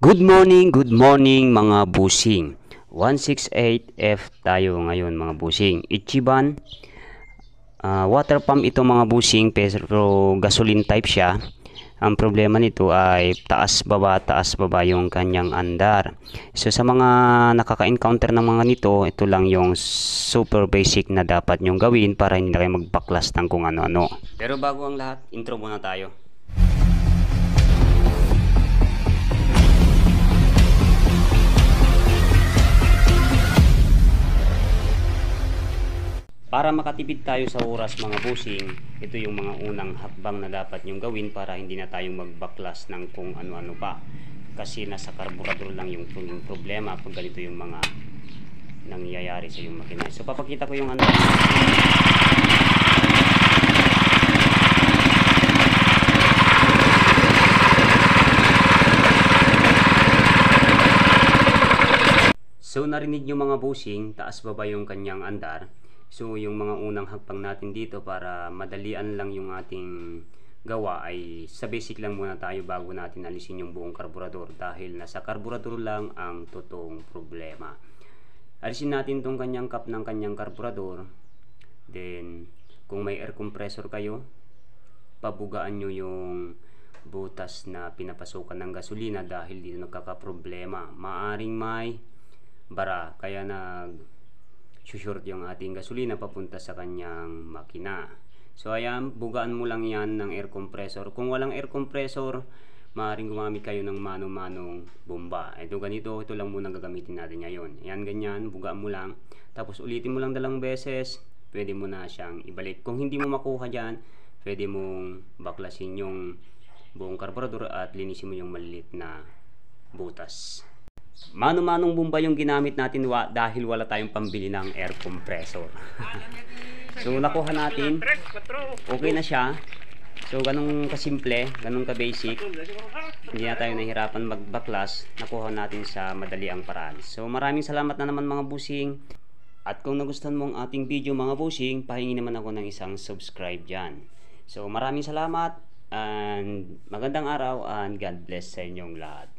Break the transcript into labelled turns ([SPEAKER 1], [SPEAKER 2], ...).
[SPEAKER 1] Good morning mga busing. 168F tayo ngayon mga busing. Ichiban water pump ito mga busing, pero gasoline type siya. Ang problema nito ay taas baba yung kanyang andar. So sa mga nakaka-encounter ng mga nito, ito lang yung super basic na dapat nyong gawin para hindi na kayo magbaklas ng kung ano-ano. Pero bago ang lahat, intro muna tayo. Para makatipid tayo sa oras mga busing, ito yung mga unang hakbang na dapat nyong gawin para hindi na tayong magbaklas ng kung ano-ano pa. Kasi nasa karburador lang yung problema pag ganito yung mga nangyayari sa yung makina. So papakita ko yung ano. So narinig nyo mga busing, taas baba yung kanyang andar. So yung mga unang hakbang natin dito para madalian lang yung ating gawa ay sa basic lang muna tayo bago natin alisin yung buong karburador, dahil nasa karburador lang ang totoong problema. Alisin natin tong kanyang cap ng kanyang karburador. Then kung may air compressor kayo, pabugaan nyo yung butas na pinapasukan ng gasolina dahil dito nagkakaproblema. Maaring may bara kaya short yung ating gasolina papunta sa kanyang makina. So ayan, bugaan mo lang yan ng air compressor. Kung walang air compressor, maaaring gumamit kayo ng mano-manong bomba. Ito ganito, ito lang muna gagamitin natin ngayon. Ayan, ganyan, bugaan mo lang. Tapos ulitin mo lang dalawang beses, pwede mo na siyang ibalik. Kung hindi mo makuha dyan, pwede mong baklasin yung buong karburador at linisin mo yung maliit na butas. Mano-manong bomba yung ginamit natin dahil wala tayong pambili ng air compressor. So nakuha natin, okay na siya. So ganun kasimple, ganun ka basic, hindi na tayo nahirapan magbaklas. Nakuha natin sa madali ang paraan. So maraming salamat na naman mga busing. At kung nagustuhan mo ang ating video mga busing, pahingi naman ako ng isang subscribe dyan. So maraming salamat and magandang araw and God bless sa inyong lahat.